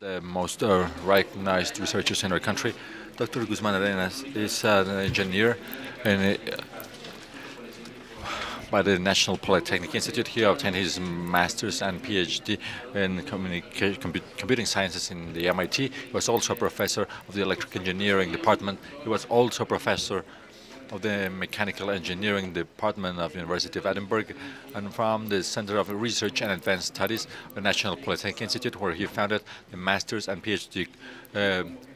The most recognized researchers in our country. Dr. Guzman Arenas is an engineer and by the National Polytechnic Institute. He obtained his master's and PhD in computing sciences in the MIT. He was also a professor of the electric engineering department. He was also a professor of the Mechanical Engineering Department of University of Edinburgh, and from the Center of Research and Advanced Studies, the National Polytechnic Institute, where he founded the master's and PhD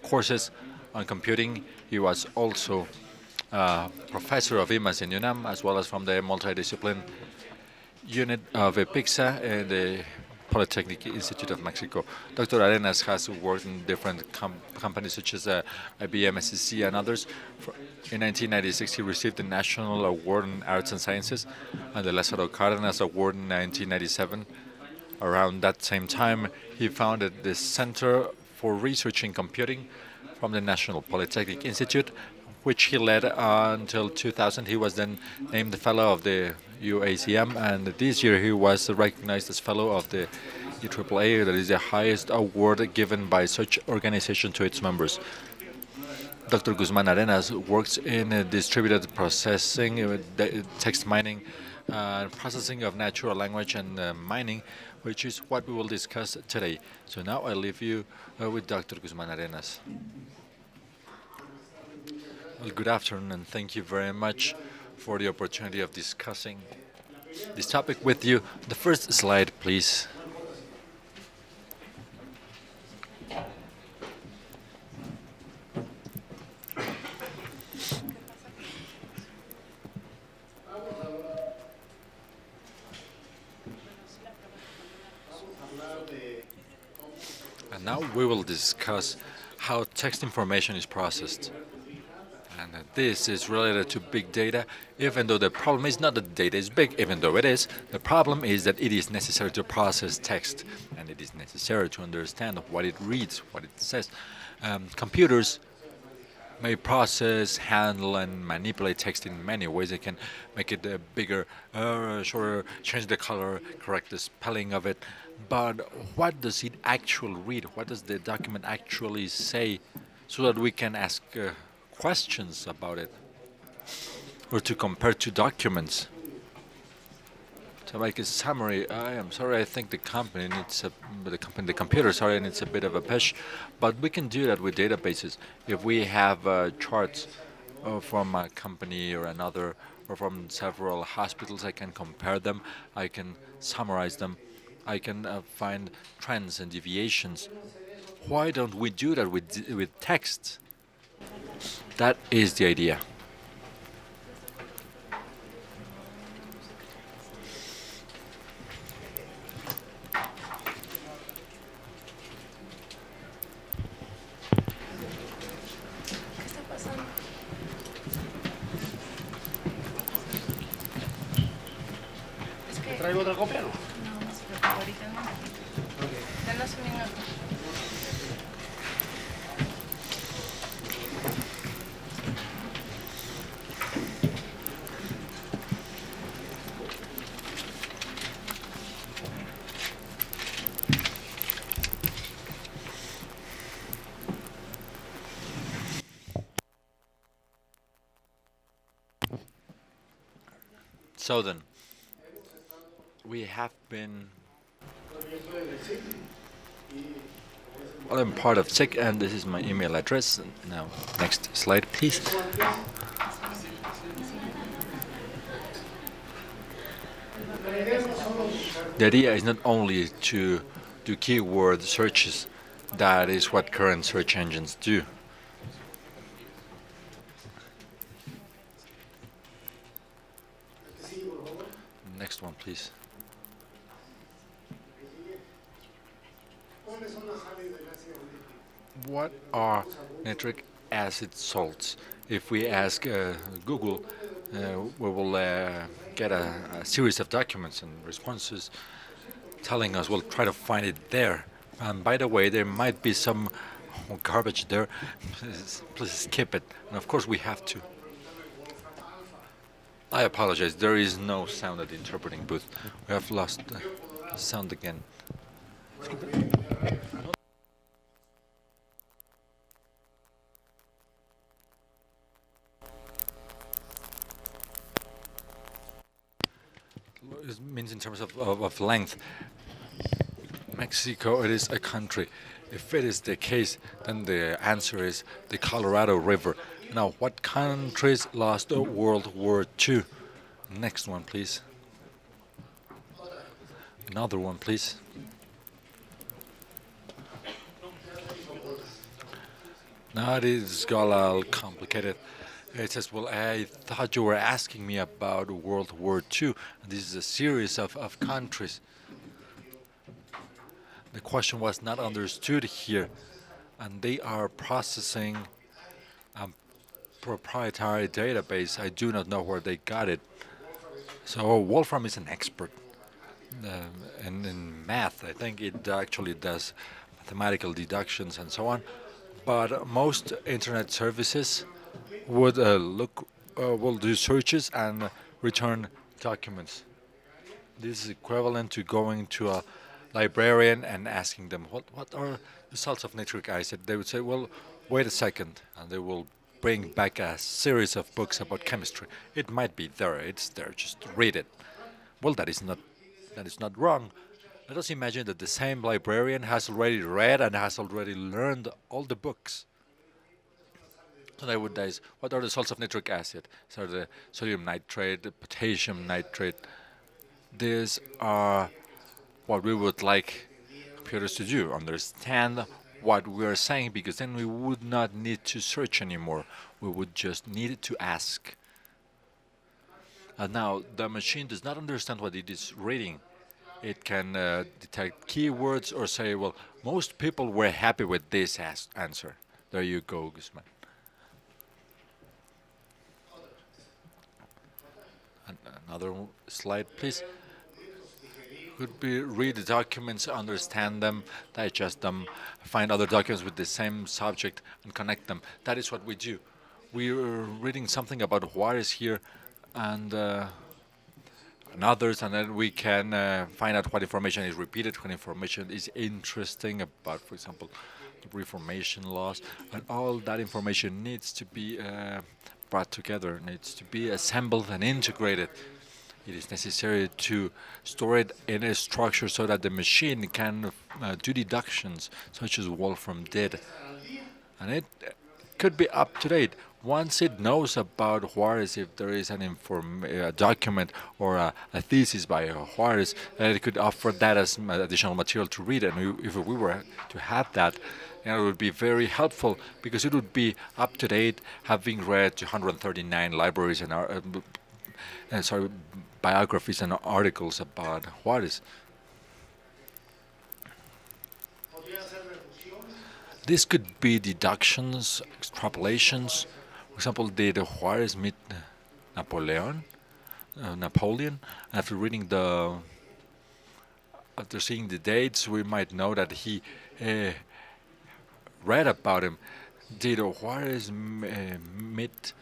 courses on computing. He was also professor of IMAS in UNAM, as well as from the multidiscipline unit of PIXA and the Polytechnic Institute of Mexico. Dr. Arenas has worked in different companies such as IBM, SEC, and others. In 1996, he received the National Award in Arts and Sciences and the Lázaro Cárdenas Award in 1997. Around that same time, he founded the Center for Research in Computing from the National Polytechnic Institute, which he led until 2000. He was then named the fellow of the UACM, and this year he was recognized as fellow of the EAAA, that is the highest award given by such organization to its members. Dr. Guzman Arenas works in distributed processing, text mining, processing of natural language, and mining, which is what we will discuss today. So now I leave you with Dr. Guzman Arenas. Well, good afternoon, and thank you very much for the opportunity of discussing this topic with you. The first slide, please. And now we will discuss how text information is processed. And this is related to big data, even though the problem is not that data is big, even though it is. The problem is that it is necessary to process text, and it is necessary to understand what it reads, what it says. Computers may process, handle, and manipulate text in many ways. They can make it bigger, shorter, change the color, correct the spelling of it. But what does it actually read? What does the document actually say, so that we can ask questions about it, or to compare two documents? To make a summary, I am sorry, I think the company needs the computer, sorry, needs a bit of a push, but we can do that with databases. If we have charts from a company or another, or from several hospitals, I can compare them, I can summarize them, I can find trends and deviations. Why don't we do that with text? That is the idea. ¿Traigo otra copia o no? No, se preocupe, ahorita no. Denos un minuto. So then, we have been well, I'm part of SIG, and this is my email address. Now, next slide, please. The idea is not only to do keyword searches, that is what current search engines do. Next one, please. What are nitric acid salts? If we ask Google, we will get a series of documents and responses telling us, well, try to find it there. And by the way, there might be some garbage there. Please skip it. And of course, we have to. I apologize. There is no sound at the interpreting booth. We have lost sound again. it means in terms of length. Mexico, it is a country. If it is the case, then the answer is the Colorado River. Now, what countries lost World War II? Next one, please. Another one, please. Now it is got a little complicated. It says, well, I thought you were asking me about World War II. And this is a series of countries. The question was not understood here. And they are processing a proprietary database. I do not know where they got it. So Wolfram is an expert in math. I think it actually does mathematical deductions and so on. But most internet services would will do searches and return documents. This is equivalent to going to a librarian and asking them what are the salts of nitric acid. They would say, well, wait a second, and they will bring back a series of books about chemistry. It might be there, it's there, just read it. Well, that is not wrong. Let us imagine that the same librarian has already read and has already learned all the books. So they would ask, what are the salts of nitric acid? So the sodium nitrate, the potassium nitrate. These are what we would like computers to do, understand what we are saying, because then we would not need to search anymore. We would just need to ask. And now the machine does not understand what it is reading. It can detect keywords or say, well, most people were happy with this answer. There you go, Guzman. Another slide, please. Could be read the documents, understand them, digest them, find other documents with the same subject and connect them. That is what we do. We are reading something about Juarez here and others, and then we can find out what information is repeated, what information is interesting about, for example, the Reformation laws, and all that information needs to be brought together, needs to be assembled and integrated. It is necessary to store it in a structure so that the machine can do deductions, such as Wolfram did. And it could be up to date. Once it knows about Juarez, if there is a document or a thesis by Juarez, it could offer that as additional material to read. And if we were to have that, it would be very helpful because it would be up to date, having read 239 libraries and biographies and articles about Juarez. This could be deductions, extrapolations. For example, did Juarez meet Napoleon? Napoleon. After seeing the dates, we might know that he read about him. Did Juarez meet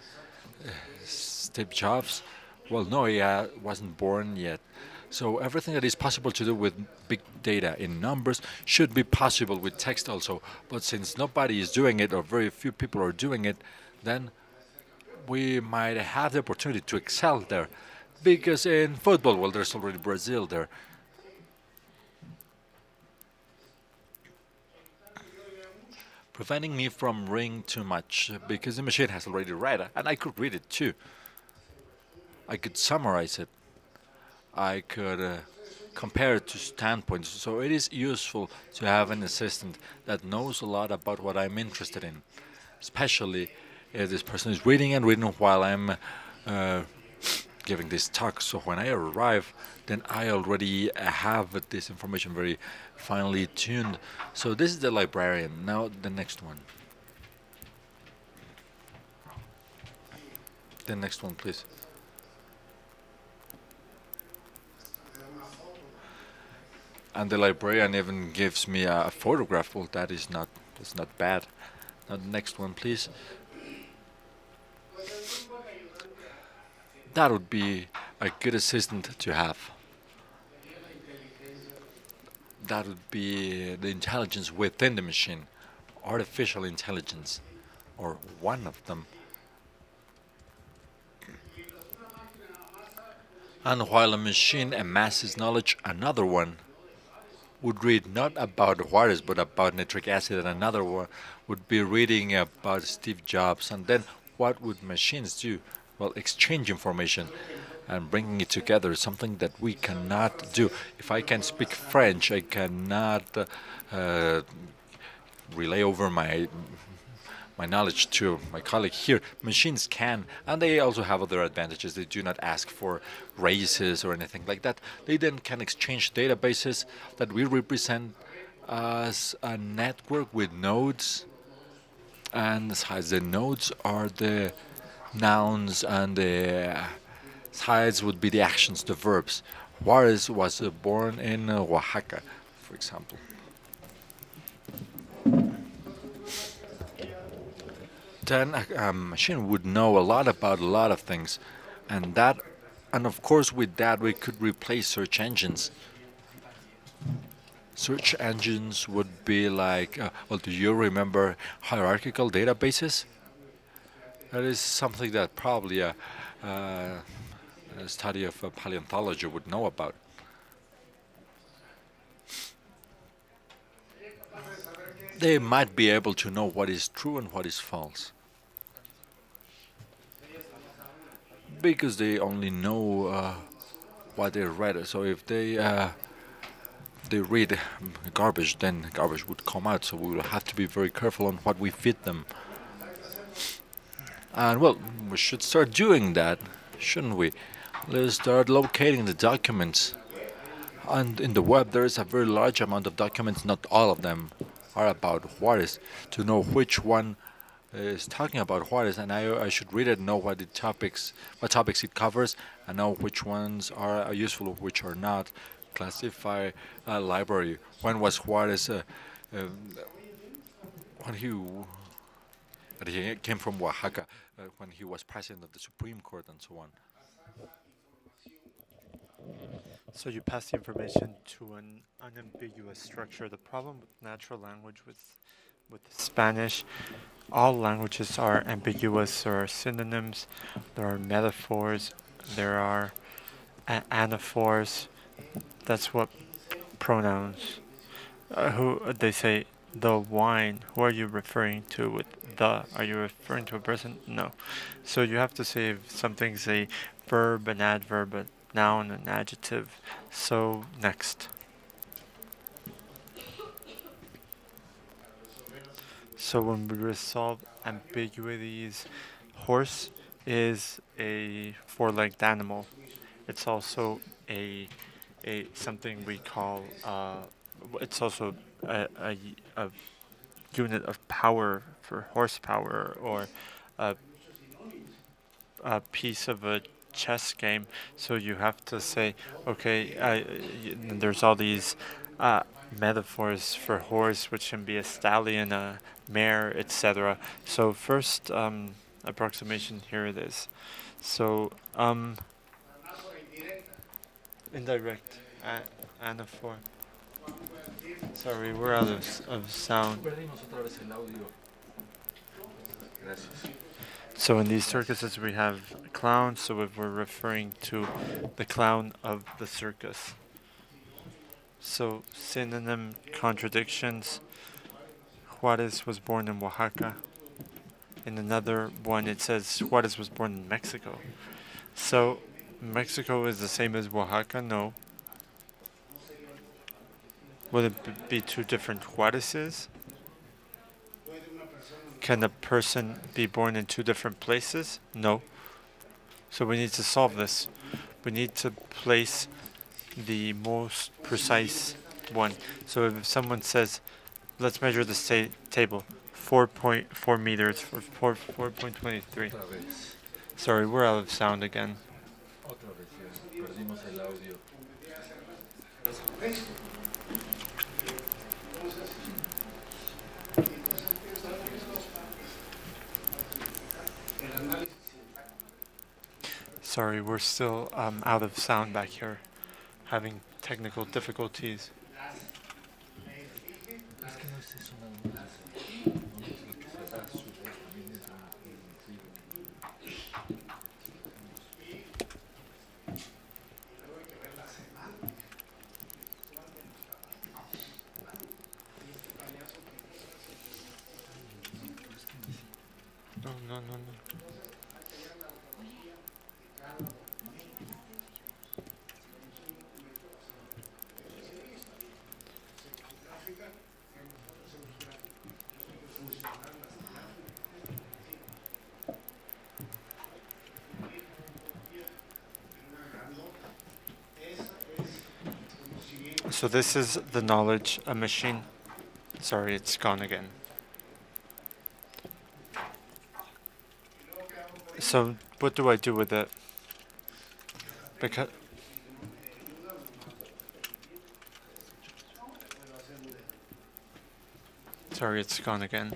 Steve Jobs? Well, no, he wasn't born yet. So everything that is possible to do with big data in numbers should be possible with text also. But since nobody is doing it, or very few people are doing it, then we might have the opportunity to excel there. Because in football, well, there's already Brazil there. Preventing me from reading too much, because the machine has already read it, and I could read it too. I could summarize it. I could compare it to standpoints. So it is useful to have an assistant that knows a lot about what I'm interested in, especially if this person is reading and reading while I'm giving this talk. So when I arrive, then I already have this information very finely tuned. So this is the librarian. Now the next one. The next one, please. And the librarian even gives me a photograph. Well, that's not bad. Now the next one, please. That would be a good assistant to have. That would be the intelligence within the machine, artificial intelligence, or one of them. And while a machine amasses knowledge, another one would read not about Juarez but about nitric acid, and another one would be reading about Steve Jobs. And then what would machines do? Well, exchange information and bringing it together is something that we cannot do. If I can speak French, I cannot uh, relay over my knowledge to my colleague here. Machines can, and they also have other advantages. They do not ask for races or anything like that. They then can exchange databases that we represent as a network with nodes, and as the nodes are the nouns and the sides would be the actions, the verbs. Juarez was born in Oaxaca, for example. Then a machine would know a lot about a lot of things, and that, and of course, with that, we could replace search engines. Search engines would be like, well, do you remember hierarchical databases? That is something that probably a study of paleontology would know about. They might be able to know what is true and what is false because they only know what they read. So if they read garbage, then garbage would come out. So we will have to be very careful on what we feed them. And well, we should start doing that, shouldn't we? Let's start locating the documents. And in the web, there is a very large amount of documents. Not all of them are about Juarez. To know which one is talking about Juarez, and I should read it, know what topics it covers, and know which ones are useful, which are not. Classify a library. When was Juarez? Um, when he came from Oaxaca, when he was president of the Supreme Court, and so on. So you pass the information to an unambiguous structure. The problem with natural language with Spanish, all languages are ambiguous. There are synonyms, there are metaphors, there are anaphors. That's what pronouns. Who they say the wine. Who are you referring to with the? Are you referring to a person? No. So you have to say if something's a verb, an adverb, a noun, an adjective. So next. So when we resolve ambiguities, horse is a four-legged animal. It's also a something we call it's also a unit of power for horsepower or a a piece of a chess game. So you have to say, okay, there's all these metaphors for horse, which can be a stallion, a mare, etc. So first approximation, here it is. So indirect anaphor. Sorry, we're out of sound. So in these circuses we have clowns, so if we're referring to the clown of the circus. So synonym contradictions. Juarez was born in Oaxaca. In another one it says Juarez was born in Mexico. So Mexico is the same as Oaxaca? No. Would it be two different Juarezes? Can a person be born in two different places? No. So we need to solve this. We need to place the most precise one. So if someone says, let's measure this table, 4.4 meters or 4.23. Sorry, we're out of sound again. Sorry, we're still out of sound back here, having technical difficulties. No, no, no, no. So this is the knowledge a machine. Sorry, it's gone again. So what do I do with it? Because sorry, it's gone again.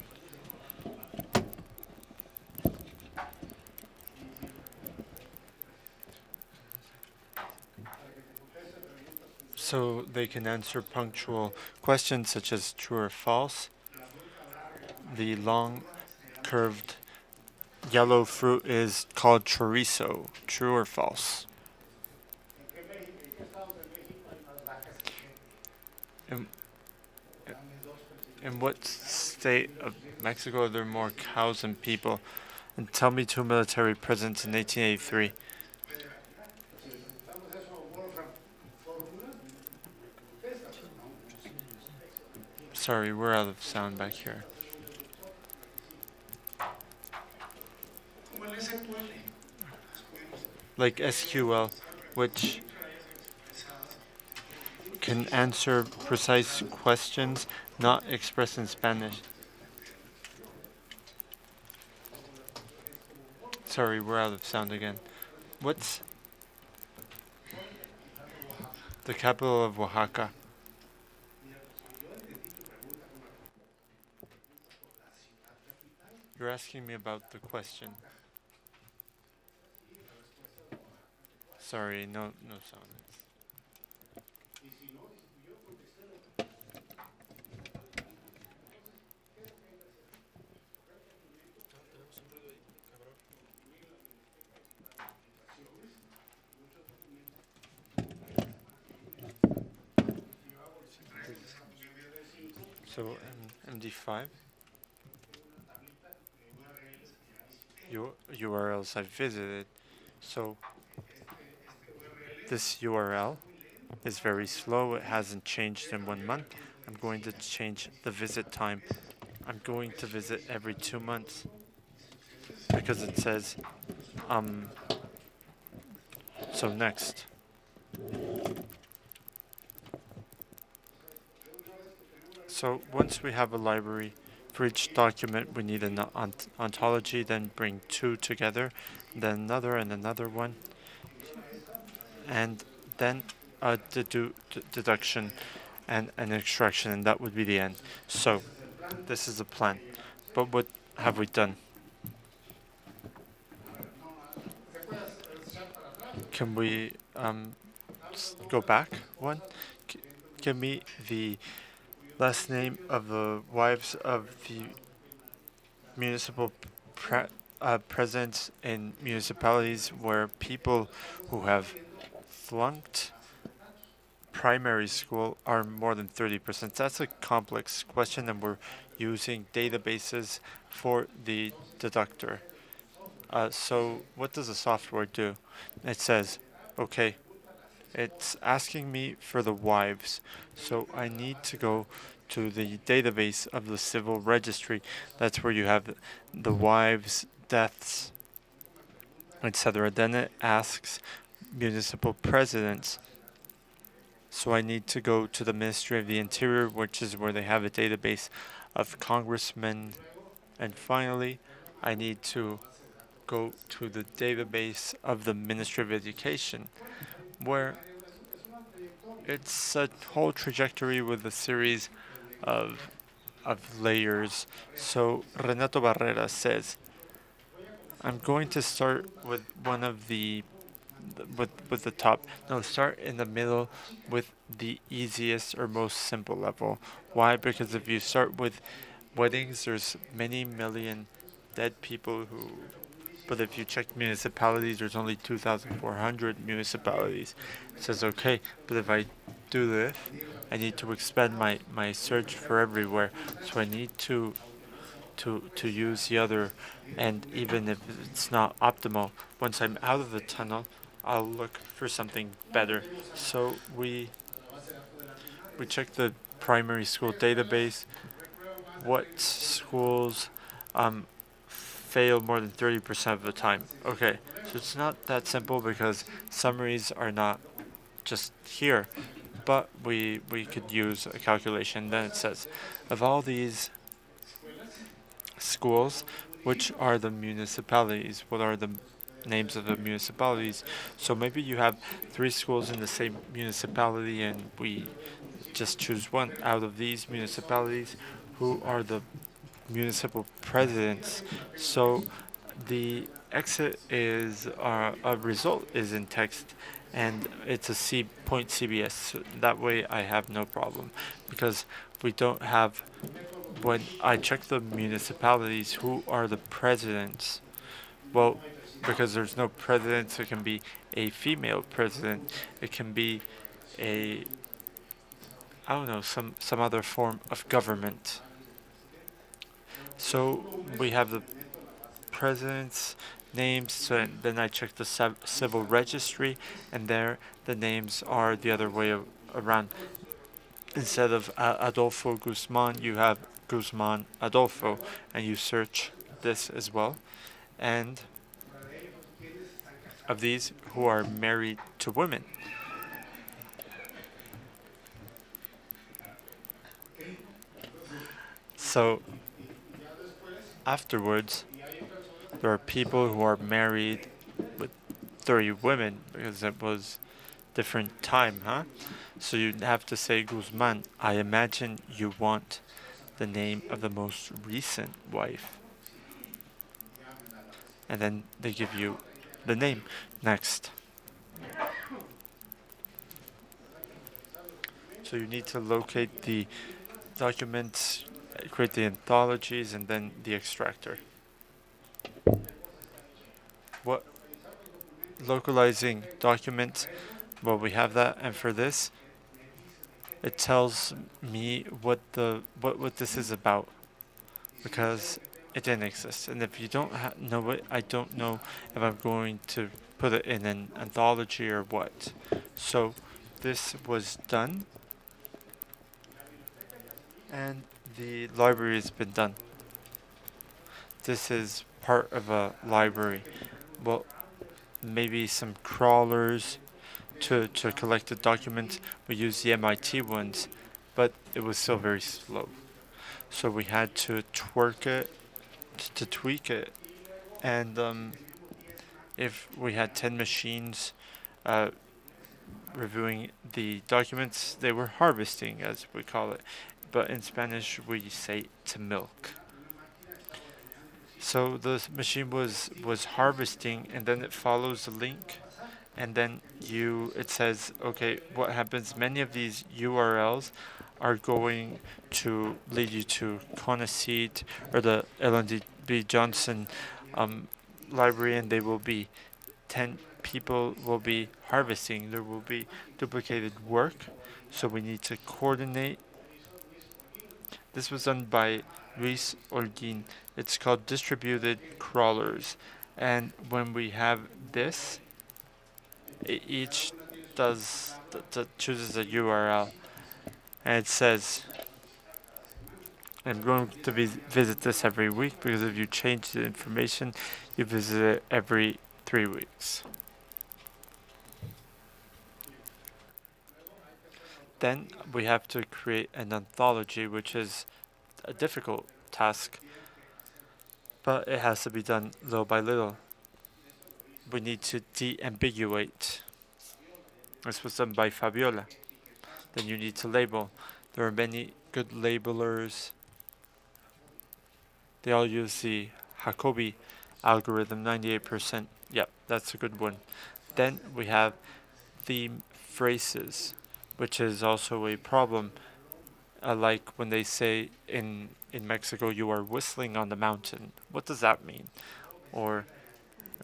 So they can answer punctual questions such as true or false. The long curved yellow fruit is called chorizo. True or false? In, in what state of Mexico are there more cows than people? And tell me two military presidents in 1883. Sorry, we're out of sound back here. Like SQL, which can answer precise questions not expressed in Spanish. Sorry, we're out of sound again. What's the capital of Oaxaca? You're asking me about the question. Sorry, no sound. So MD5 URLs I've visited. So this URL is very slow. It hasn't changed in 1 month. I'm going to change the visit time. I'm going to visit every 2 months because it says so next. So once we have a library for each document, we need an ontology, then bring two together, then another and another one, and then a deduction and an extraction, and that would be the end. So this is a plan. But what have we done? Can we go back one? Give me the last name of the wives of the municipal presidents in municipalities where people who have flunked primary school are more than 30%. That's a complex question, and we're using databases for the deductor. So what does the software do? It says, okay, it's asking me for the wives. So I need to go to the database of the civil registry. That's where you have the wives, deaths, etc. Then it asks municipal presidents. So I need to go to the Ministry of the Interior, which is where they have a database of congressmen. And finally, I need to go to the database of the Ministry of Education, where it's a whole trajectory with a series of layers. So Renato Barrera says, I'm going to start with one of the with the top. No, start in the middle with the easiest or most simple level. Why? Because if you start with weddings, there's many million dead people who. But if you check municipalities, there's only 2,400 municipalities. It says, okay, but if I do this, I need to expand my search for everywhere. So I need to to use the other, and even if it's not optimal, once I'm out of the tunnel, I'll look for something better. So we check the primary school database, what schools fail more than 30% of the time. Okay, so it's not that simple because summaries are not just here, but we could use a calculation. Then it says, of all these schools, which are the municipalities? What are the names of the municipalities? So maybe you have 3 schools in the same municipality, and we just choose one out of these municipalities. Who are the municipal presidents? So the exit is a result is in text, and it's a point CBS. So that way I have no problem, because we don't have, when I check the municipalities, who are the presidents? Well, because there's no president, it can be a female president. It can be a, I don't know, some other form of government. So we have the president's names. So then I check the civil registry, and there the names are the other way around. Instead of Adolfo Guzman, you have Guzman Adolfo, and you search this as well. And of these who are married to women. So afterwards, there are people who are married with 30 women, because it was different time, huh? So you'd have to say, Guzman, I imagine you want the name of the most recent wife. And then they give you the name. Next. So you need to locate the documents, create the anthologies, and then the extractor. What localizing documents? Well, we have that, and for this, it tells me what this is about, because it didn't exist. And if you don't know it, I don't know if I'm going to put it in an anthology or what. So this was done, and the library has been done. This is part of a library. Well, maybe some crawlers to collect the documents. We used the MIT ones, but it was still very slow. So we had to tweak it. And if we had 10 machines reviewing the documents, they were harvesting, as we call it. But in Spanish, we say to milk. So the machine was harvesting, and then it follows the link, and then it says, okay, what happens? Many of these URLs are going to lead you to Conaseed or the L&B Johnson library, and they will be 10 people will be harvesting. There will be duplicated work, so we need to coordinate. This was done by Luis Orguin. It's called distributed crawlers, and when we have this, each chooses a URL, and it says, I'm going to visit this every week, because if you change the information, you visit it every 3 weeks. Then we have to create an anthology, which is a difficult task, but it has to be done little by little. We need to de-ambiguate. This was done by Fabiola. Then you need to label. There are many good labelers. They all use the Jacobi algorithm, 98%. Yep, that's a good one. Then we have theme phrases, which is also a problem. Like when they say in Mexico, you are whistling on the mountain. What does that mean? Or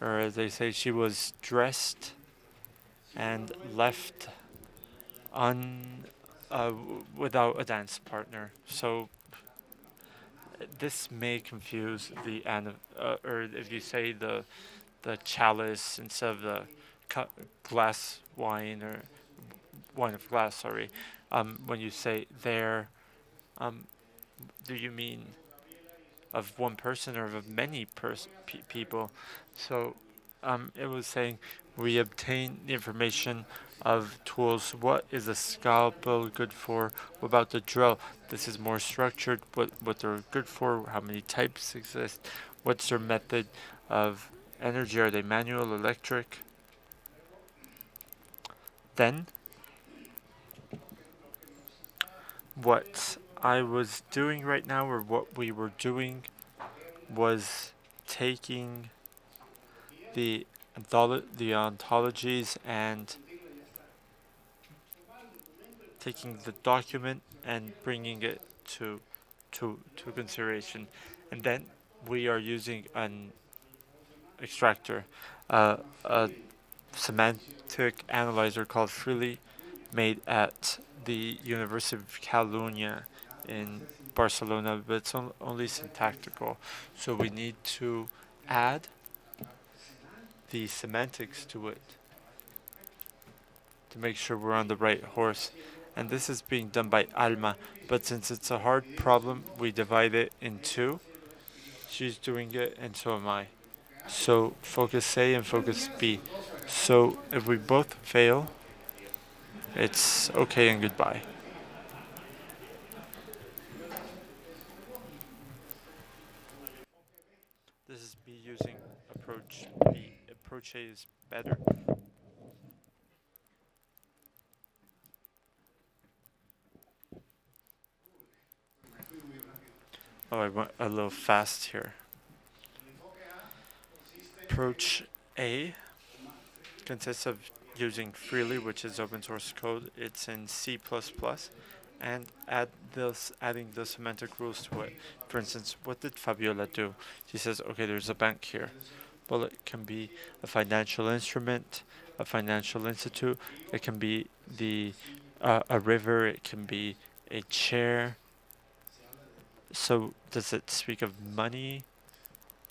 as they say, she was dressed and left without a dance partner. So this may confuse or if you say the chalice instead of the glass wine or wine of glass, sorry. When you say there, um, do you mean of one person or of many people? So it was saying we obtain the information of tools. What is a scalpel good for? What about the drill? This is more structured. What they're good for? How many types exist? What's their method of energy? Are they manual, electric? Then what I was doing right now, or what we were doing, was taking the the ontologies and taking the document and bringing it to consideration, and then we are using an extractor, a semantic analyzer called Freely, made at the University of Catalunya in Barcelona, but it's only syntactical. So we need to add the semantics to it to make sure we're on the right horse. And this is being done by Alma, but since it's a hard problem, we divide it in two. She's doing it, and so am I. So focus A and focus B. So if we both fail, it's okay and goodbye. This is B using approach B. Approach A is better. Oh, I went a little fast here. Approach A consists of using Freely, which is open source code. It's in C++, and adding the semantic rules to it. For instance, what did Fabiola do? She says, okay, there's a bank here. Well, it can be a financial instrument, a financial institute. It can be a river. It can be a chair. So does it speak of money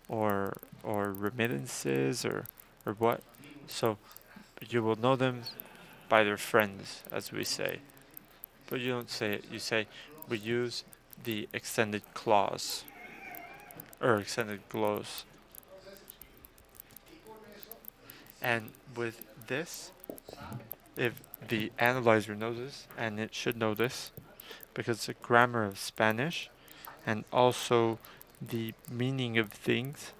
or remittances or what? So you will know them by their friends, as we say. But you don't say it. You say we use the extended clause or extended glose. And with this, if the analyzer knows this, and it should know this, because it's a grammar of Spanish, and also the meaning of things,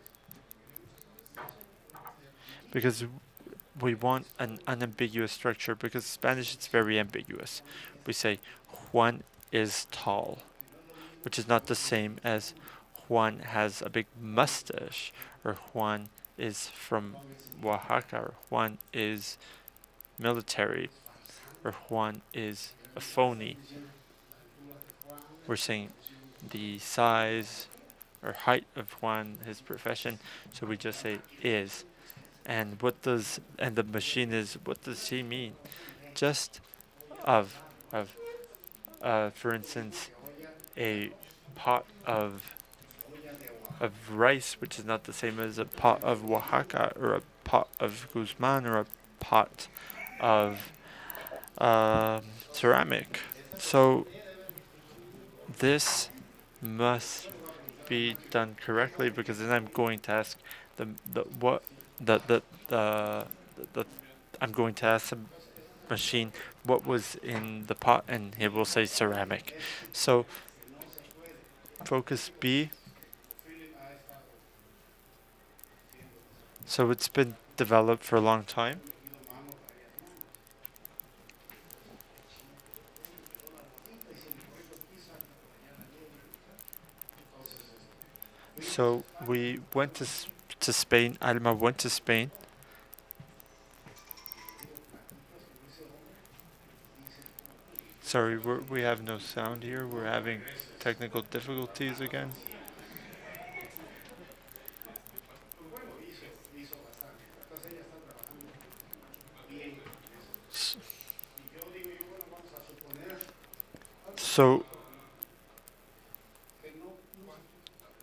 because we want an unambiguous structure, because Spanish it's very ambiguous. We say Juan is tall, which is not the same as Juan has a big mustache, or Juan is from Oaxaca, or Juan is military, or Juan is a phony. We're saying the size or height of Juan, his profession, so we just say is. And the machine is, what does he mean? Just of for instance, a pot of rice, which is not the same as a pot of Oaxaca, or a pot of Guzman, or a pot of ceramic. So this must be done correctly, because then I'm going to ask the I'm going to ask the machine what was in the pot, and it will say ceramic. So focus B. So it's been developed for a long time. So we went to Spain. Alma went to Spain. Sorry, we have no sound here. We're having technical difficulties again. So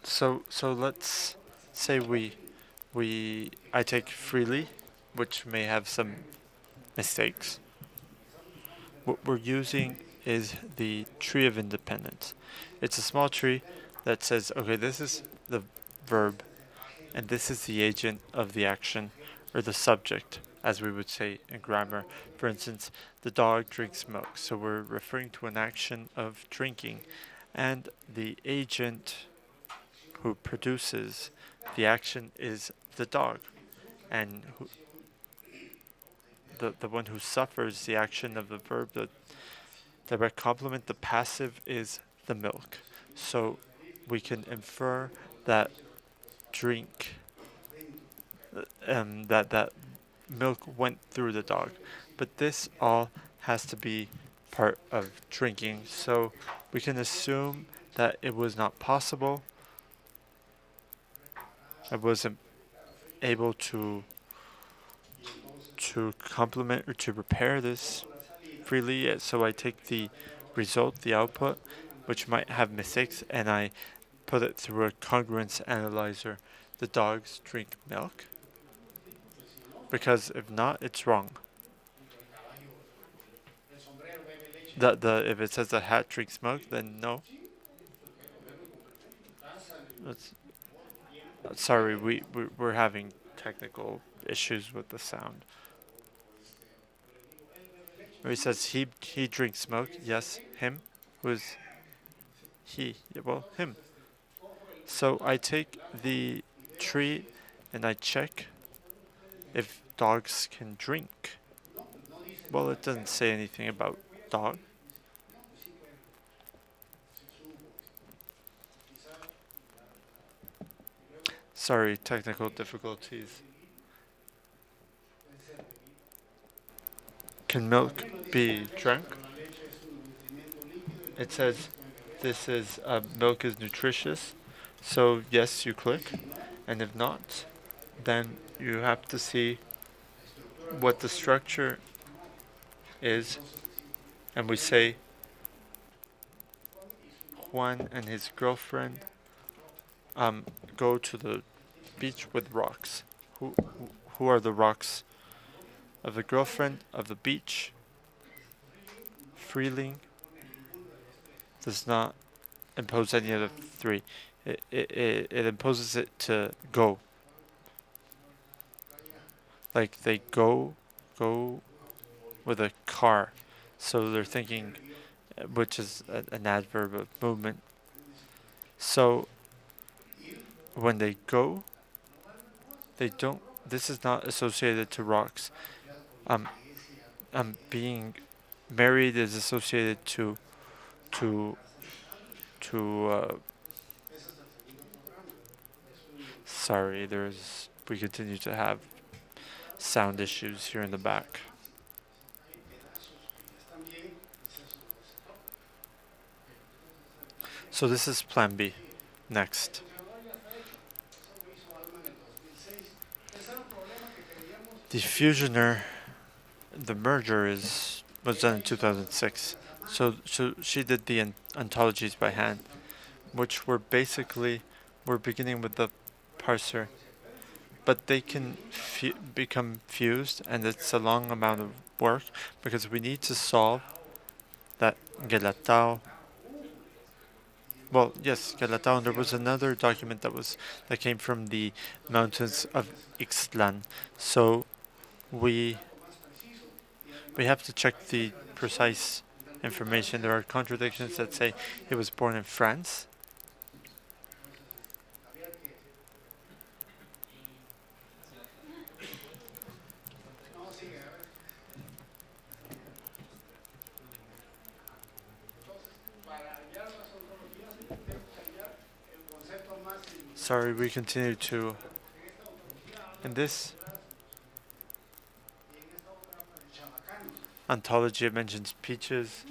So let's say I take freely, which may have some mistakes. What we're using is the tree of independence. It's a small tree that says, okay, this is the verb, and this is the agent of the action, or the subject, as we would say in grammar. For instance, the dog drinks milk. So we're referring to an action of drinking, and the agent who produces the action is the dog, and the one who suffers the action of the verb, the direct complement, the passive, is the milk. So we can infer that drink, that milk went through the dog. But this all has to be part of drinking. So we can assume that it was not possible. I wasn't able to complement or to prepare this freely. So I take the result, the output, which might have mistakes, and I put it through a congruence analyzer. The dogs drink milk, because if not, it's wrong. If it says the hat drinks milk, then no. That's, sorry, we're having technical issues with the sound. Where he says he drinks milk, yes, him. Who's he? Yeah, well, him. So I take the tree and I check if dogs can drink. Well, it doesn't say anything about dog. Sorry, technical difficulties. Can milk be drunk? It says this is milk is nutritious. So yes, you click, and if not, then you have to see what the structure is, and we say Juan and his girlfriend go to the beach with rocks. Who are the rocks of the girlfriend, of the beach? Freeling does not impose any of the three. It imposes it to go. Like they go with a car. So they're thinking, which is an adverb of movement. So when they go, they don't. This is not associated to rocks. Being married is associated to sorry, we continue to have sound issues here in the back. So this is plan B. Next. The fusioner, the merger was done in 2006. So she did the ontologies by hand, which were basically, we're beginning with the parser, but they can become fused, and it's a long amount of work because we need to solve that Gelatao. Well, yes, Gelatao, and there was another document that came from the mountains of Ixtlan. So we have to check the precise information. There are contradictions that say he was born in France. Sorry, we continue to. In this ontology, it mentions peaches,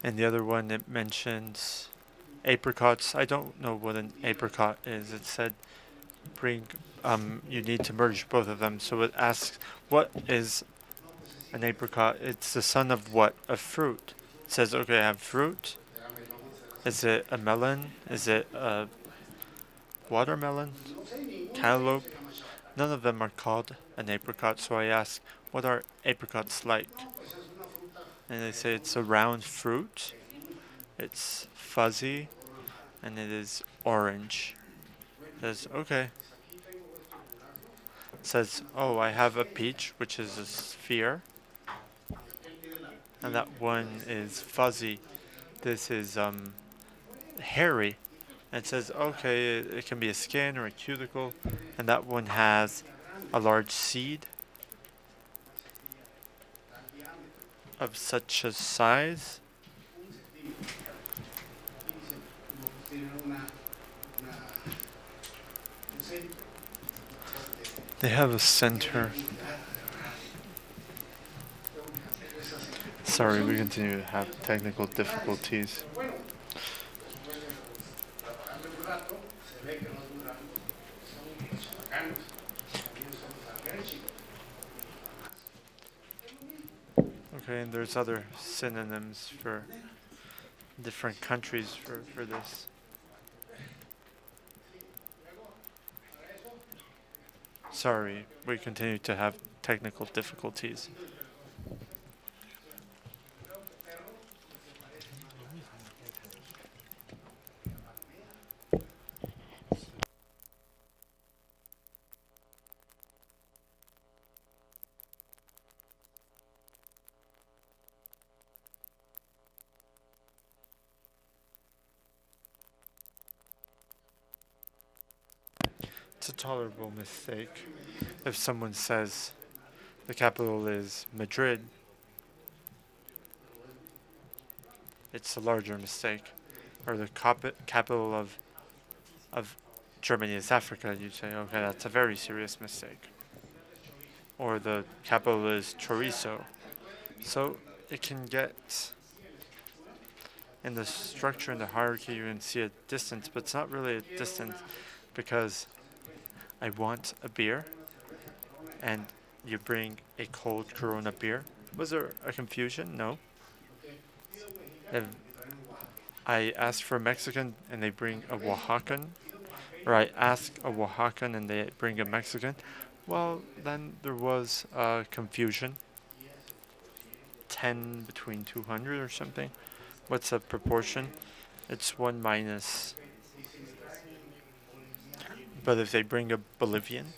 and the other one it mentions apricots. I don't know what an apricot is. It said you need to merge both of them. So it asks, what is an apricot? It's the son of what? A fruit. It says, okay, I have fruit. Is it a melon? Is it a watermelon, cantaloupe. None of them are called an apricot, so I ask, what are apricots like? And they say it's a round fruit, it's fuzzy, and it is orange. Says, okay. Says, oh, I have a peach, which is a sphere, and that one is fuzzy. This is hairy. And it says, okay, it can be a skin or a cuticle, and that one has a large seed of such a size. They have a center. Sorry, we continue to have technical difficulties. Okay, and there's other synonyms for different countries for this. Sorry, we continue to have technical difficulties. It's a tolerable mistake. If someone says the capital is Madrid, it's a larger mistake. Or the capital of Germany is Africa, you say, okay, that's a very serious mistake. Or the capital is chorizo. So it can get, in the structure and the hierarchy, you can see a distance, but it's not really a distance because I want a beer and you bring a cold Corona beer. Was there a confusion? No. If I ask for a Mexican and they bring a Oaxacan, or I ask a Oaxacan and they bring a Mexican, well, then there was a confusion. 10 between 200 or something. What's the proportion? It's 1 minus. But if they bring a Bolivian,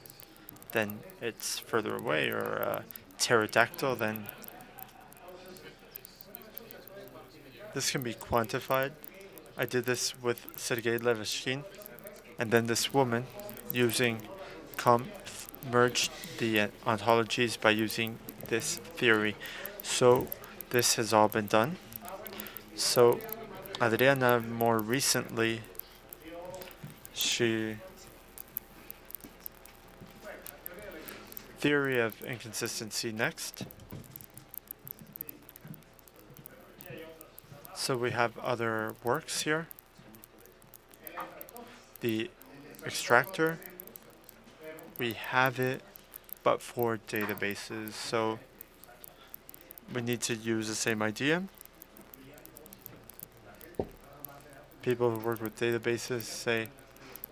then it's further away, or a pterodactyl, then this can be quantified. I did this with Sergei Levashkin, and then this woman using merged the ontologies by using this theory. So this has all been done. So Adriana more recently, she theory of inconsistency next. So we have other works here. The extractor, we have it, but for databases. So we need to use the same idea. People who work with databases say,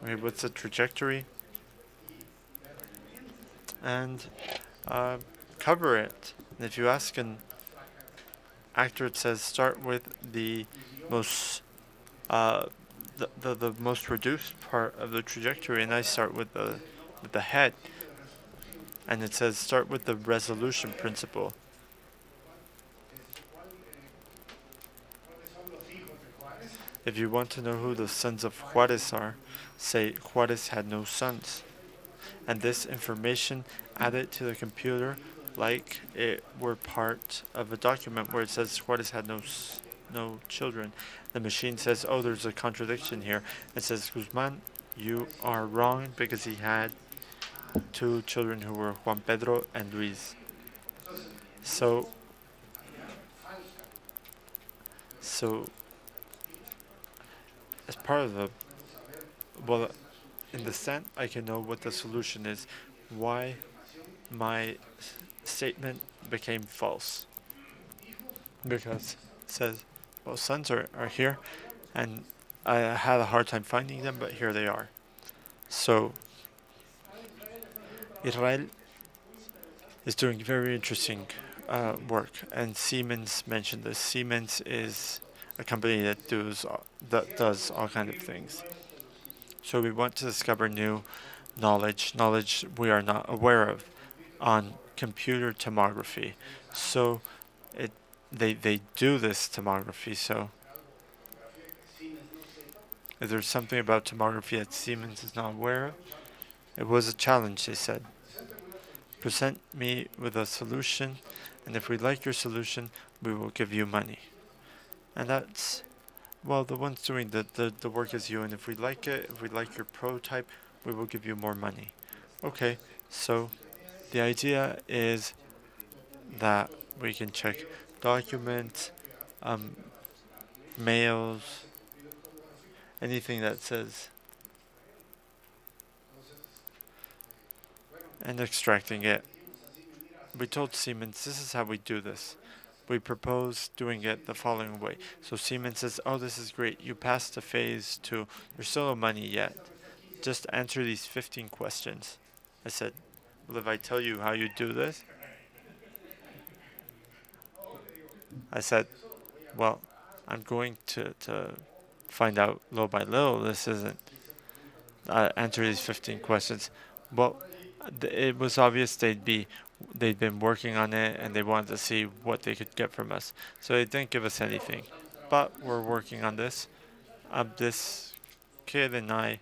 okay, what's the trajectory? And cover it. And if you ask an actor, it says start with the most the most reduced part of the trajectory, and I start with the head. And it says start with the resolution principle. If you want to know who the sons of Juarez are, say Juarez had no sons. And this information added to the computer like it were part of a document where it says Juarez had no children. The machine says, oh, there's a contradiction here. It says, Guzman, you are wrong because he had 2 children who were Juan Pedro and Luis. So as part of the, well, in the sense, I can know what the solution is, why my statement became false. Because it says, well, sons are here, and I had a hard time finding them, but here they are. So Israel is doing very interesting work, and Siemens mentioned this. Siemens is a company that does all kind of things. So we want to discover new knowledge we are not aware of on computer tomography. So it they do this tomography. So is there something about tomography that Siemens is not aware of? It was a challenge, they said. Present me with a solution, and if we like your solution, we will give you money. And that's, well, the ones doing the work is you, and if we like it, if we like your prototype, we will give you more money. Okay, so the idea is that we can check documents, um, mails, anything that says, and extracting it. We told Siemens, this is how we do this. We propose doing it the following way. So Siemens says, oh, this is great. You passed to phase 2. There's still no money yet. Just answer these 15 questions. I said, well, if I tell you how you do this, I said, well, I'm going to find out little by little. This isn't answer these 15 questions. Well, it was obvious they'd been working on it and they wanted to see what they could get from us. So they didn't give us anything. But we're working on this. This kid and I,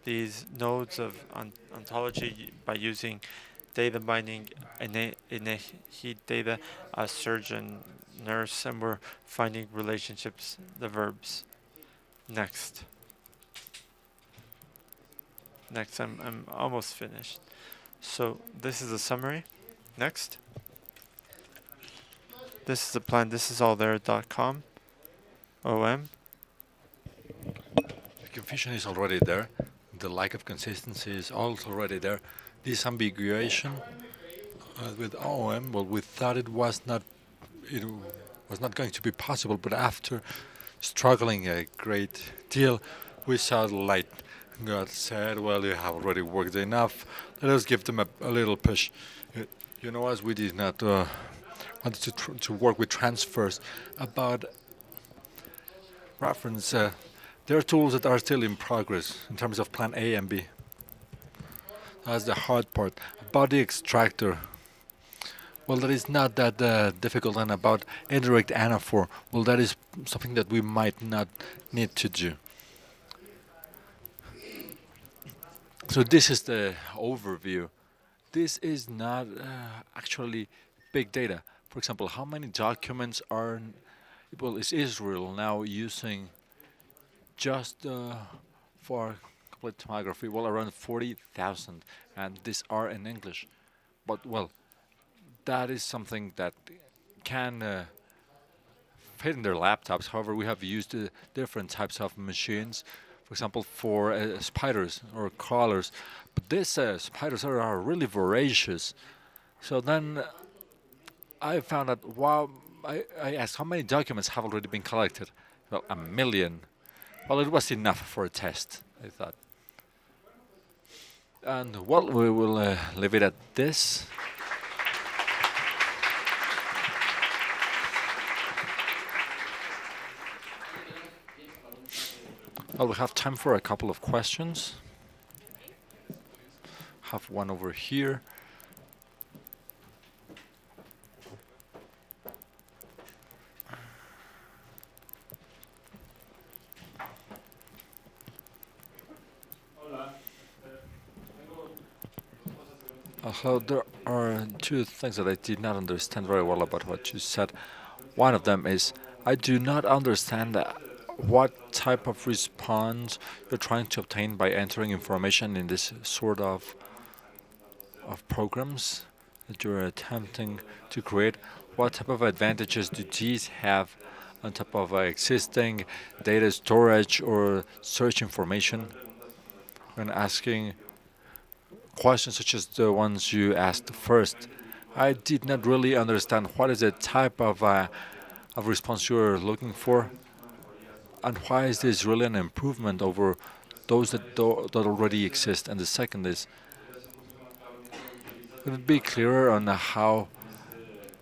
these nodes of ontology by using data binding, heat data, surgeon, nurse, and we're finding relationships, the verbs. Next. I'm almost finished. So this is a summary. Next. This is the plan. This is all there.com. OM. The confusion is already there. The lack of consistency is also already there. This ambiguation with OM, well, we thought it was not going to be possible, but after struggling a great deal, we saw the light. God said, well, you have already worked enough. Let us give them a little push. You know, as we did not want to work with transfers about reference, there are tools that are still in progress in terms of plan A and B. That's the hard part. About the extractor, well, that is not that difficult. And about indirect anaphor, well, that is something that we might not need to do. So this is the overview. This is not actually big data. For example, how many documents is Israel now using just for complete tomography? Well, around 40,000, and these are in English. But, well, that is something that can fit in their laptops. However, we have used different types of machines, for example, for spiders or crawlers. But these spiders are really voracious. So then I found out, wow, I asked how many documents have already been collected. Well, 1 million. Well, it was enough for a test, I thought. And, well, we will leave it at this. Well, we have time for a couple of questions. Have one over here. So there are two things that I did not understand very well about what you said. One of them is I do not understand what type of response you're trying to obtain by entering information in this sort of programs that you're attempting to create. What type of advantages do these have on top of existing data storage or search information when asking questions such as the ones you asked first? I did not really understand what is the type of response you're looking for, and why is this really an improvement over those that already exist. And the second is, would it be clearer on how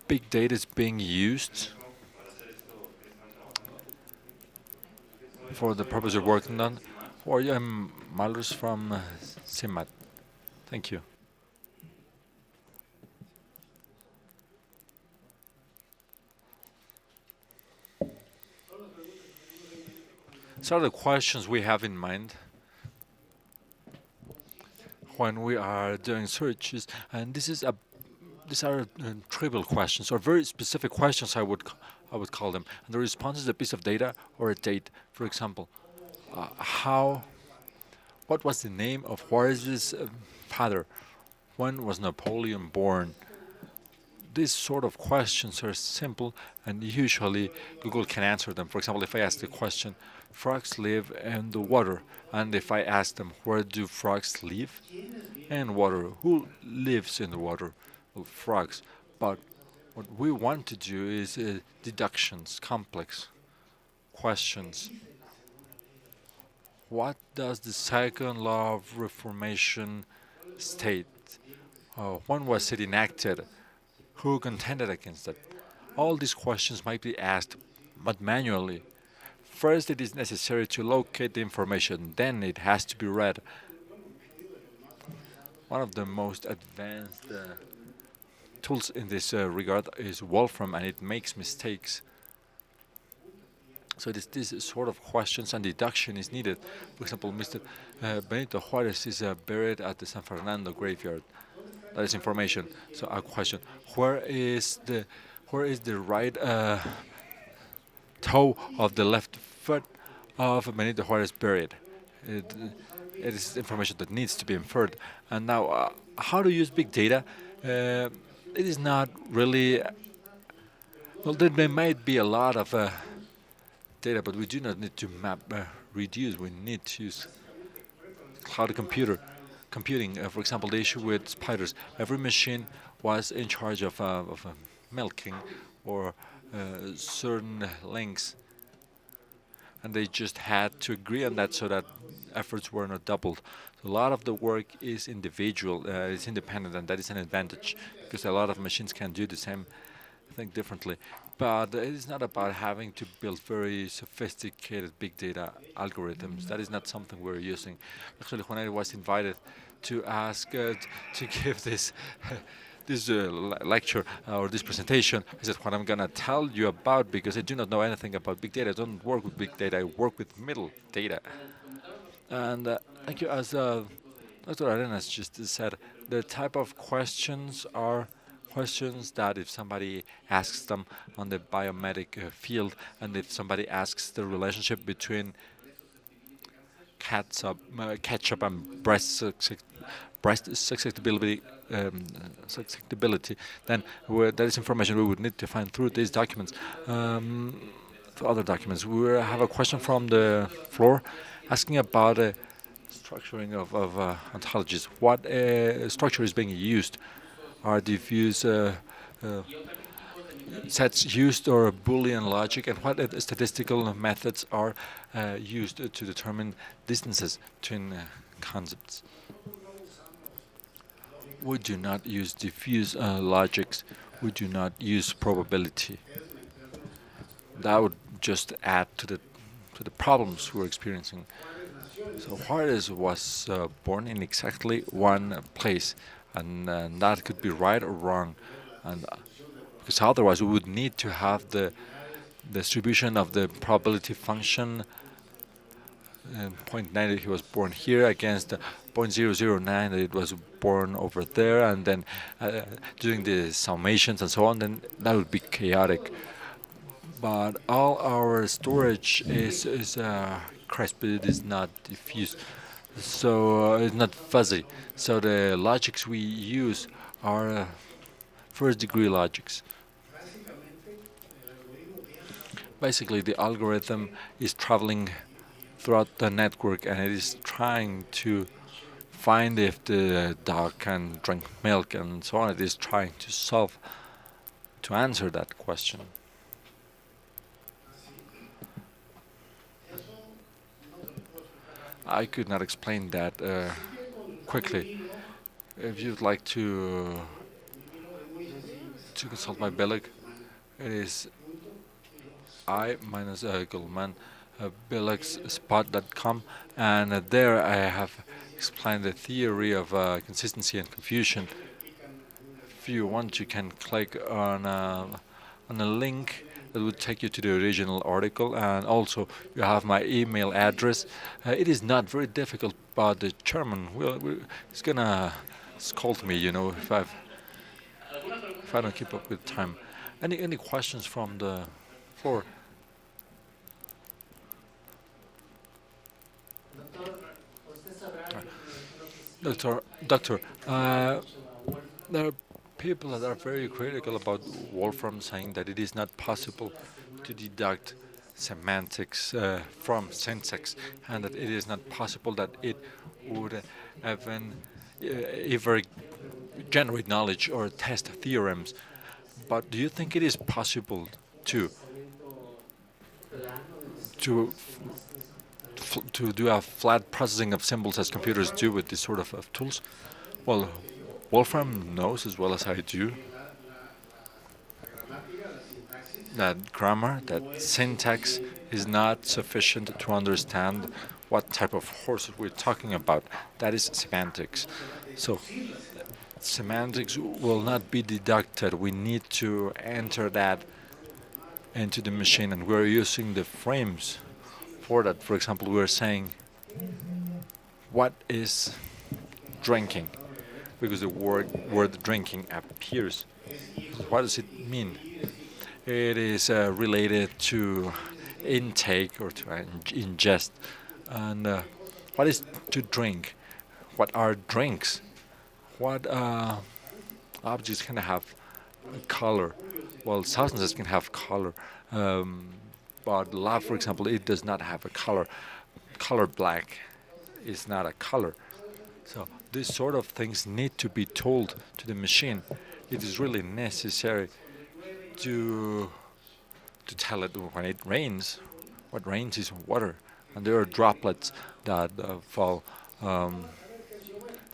big data is being used for the purpose you're working on? Or I'm Malus from CIMAT. Thank you. So the questions we have in mind when we are doing searches, and these are trivial questions or very specific questions. I would call them. And the response is a piece of data or a date. For example, how what was the name of Juarez's father? When was Napoleon born? These sort of questions are simple, and usually Google can answer them. For example, if I ask the question, frogs live in the water, and if I ask them, where do frogs live? In water. Who lives in the water? Well, frogs. But what we want to do is deductions, complex questions. What does the second law of reformation state? When was it enacted? Who contended against it? All these questions might be asked, but manually. First, it is necessary to locate the information, then it has to be read. One of the most advanced tools in this regard is Wolfram, and it makes mistakes. So this sort of questions and deduction is needed. For example, Mr. Benito Juarez is buried at the San Fernando graveyard. That is information. So a question: where is the right toe of the left foot of Benito Juarez buried? It, it is information that needs to be inferred. And now, how to use big data? It is not really. Well, there might be a lot of data, but we do not need to map reduce. We need to use cloud computing. For example, the issue with spiders. Every machine was in charge of milking or certain lengths, and they just had to agree on that so that efforts were not doubled. So a lot of the work is individual, it's independent, and that is an advantage because a lot of machines can do the same thing differently. But it is not about having to build very sophisticated big data algorithms. That is not something we're using. Actually, when I was invited to ask to give this this lecture or this presentation, I said what I'm gonna tell you about because I do not know anything about big data. I don't work with big data. I work with middle data. And thank you, as Dr. Arenas just said, the type of questions are questions that if somebody asks them on the biomedic field, and if somebody asks the relationship between ketchup and breast susceptibility, susceptibility, then that is information we would need to find through these documents. Through other documents, we have a question from the floor asking about structuring of ontologies. What structure is being used? Are diffuse sets used or Boolean logic, and what statistical methods are used to determine distances between concepts? We do not use diffuse logics. We do not use probability. That would just add to the problems we're experiencing. So Juarez was born in exactly one place, and that could be right or wrong, and because otherwise we would need to have the distribution of the probability function. 0.9 he was born here against 0.009 that it was born over there, and then doing the summations and so on, then that would be chaotic. But all our storage is crisp, it is not diffuse, so it's not fuzzy. So the logics we use are first degree logics. Basically, the algorithm is traveling throughout the network and it is trying to find if the dog can drink milk and so on. It is trying to answer that question. I could not explain that quickly. If you'd like to consult my Billig, it is I minus Guzman billigspot.com, and there I have explained the theory of consistency and confusion. If you want, you can click on a link that would take you to the original article, and also you have my email address. It is not very difficult, but the German is gonna scold me, if I don't keep up with time. Any questions from the floor? Doctor, there are people that are very critical about Wolfram, saying that it is not possible to deduct semantics from syntax, and that it is not possible that it would even ever generate knowledge or test theorems. But do you think it is possible to to to do a flat processing of symbols as computers do with this sort of tools? Well, Wolfram knows as well as I do that grammar, that syntax is not sufficient to understand what type of horse we're talking about. That is semantics. So semantics will not be deducted. We need to enter that into the machine, and we're using the frames for that. For example, we're saying, what is drinking? Because the word drinking appears. What does it mean? It is related to intake or to ingest. And what is to drink? What are drinks? What objects can have a color? Well, substances can have color. Um, but love, for example, it does not have a color. Color black is not a color. So these sort of things need to be told to the machine. It is really necessary to tell it when it rains. What rains is water, and there are droplets that um,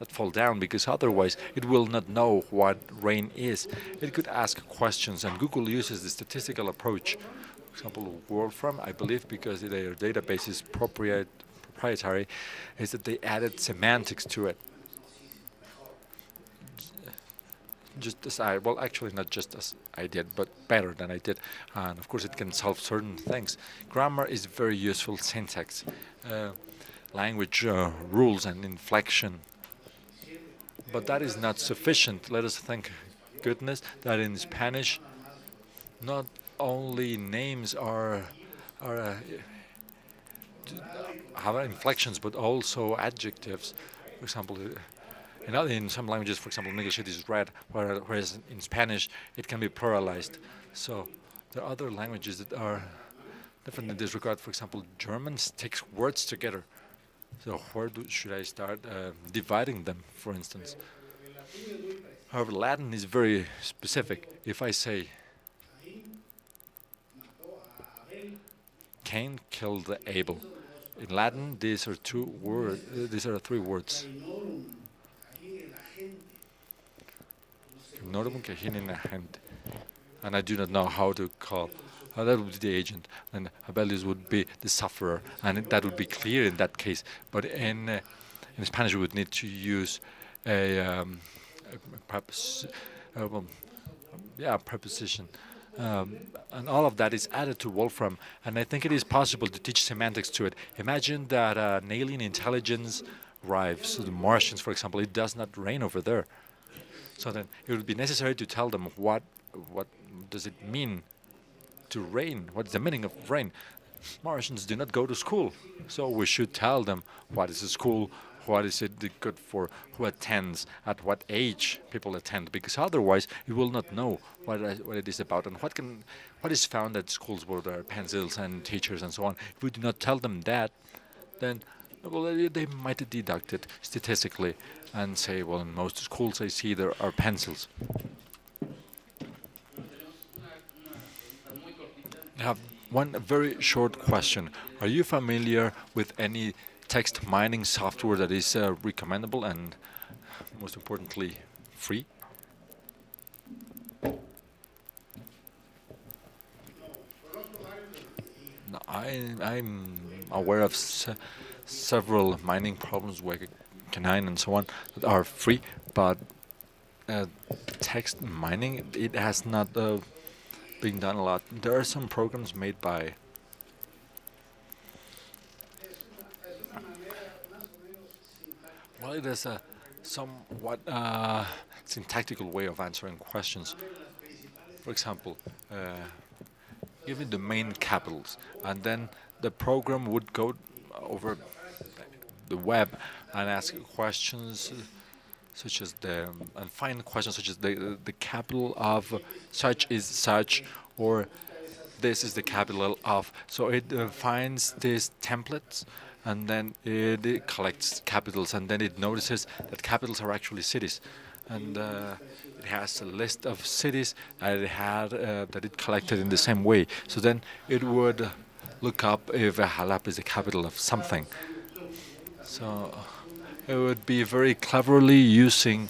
fall down, because otherwise it will not know what rain is. It could ask questions, and Google uses the statistical approach. For example, Wolfram, I believe, because their database is proprietary, is that they added semantics to it. Just as well, actually not just as I did, but better than I did. And of course, it can solve certain things. Grammar is very useful. Syntax, language rules and inflection. But that is not sufficient. Let us thank goodness that in Spanish, not only names are have inflections, but also adjectives. For example, in some languages, for example, in English it is read, whereas in Spanish it can be pluralized. So there are other languages that are different in this regard. For example, German takes words together. So where should I start dividing them, for instance? However, Latin is very specific. If I say Cain killed Abel, in Latin these are two words. These are three words. Ignorum cahinin agent. And I do not know how to call. That would be the agent, and Abelius would be the sufferer, and that would be clear in that case. But in Spanish, we would need to use perhaps, preposition, and all of that is added to Wolfram. And I think it is possible to teach semantics to it. Imagine that an alien intelligence arrives, so the Martians, for example. It does not rain over there, so then it would be necessary to tell them what does it mean to rain. What is the meaning of rain? Martians do not go to school, so we should tell them what is a school, what is it good for, who attends, at what age people attend, because otherwise you will not know what it is about, and what is found at schools where there are pencils and teachers and so on. If we do not tell them that, then they might deduct it statistically and say, well, in most schools I see there are pencils. I have one very short question. Are you familiar with any text mining software that is recommendable and, most importantly, free. No, I'm aware of several mining problems, like Canine and so on, that are free, but uh, text mining, it has not been done a lot. There are some programs made by well, it is a somewhat syntactical way of answering questions. For example, given the main capitals, and then the program would go over the web and ask questions such as and find questions such as the capital of such is such, or this is the capital of. So it finds these templates, and then it collects capitals, and then it notices that capitals are actually cities, and it has a list of cities that it collected in the same way. So then it would look up if Jalapa is the capital of something. So it would be very cleverly using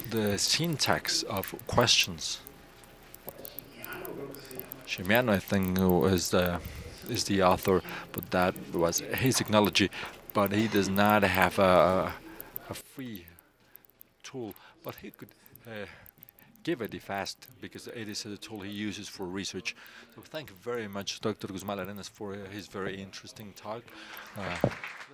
the syntax of questions. Shimiano, I think, who is the author, but that was his technology. But he does not have a free tool, but he could give it fast because it is a tool he uses for research. So thank you very much, Dr. Guzman Arenas, for his very interesting talk.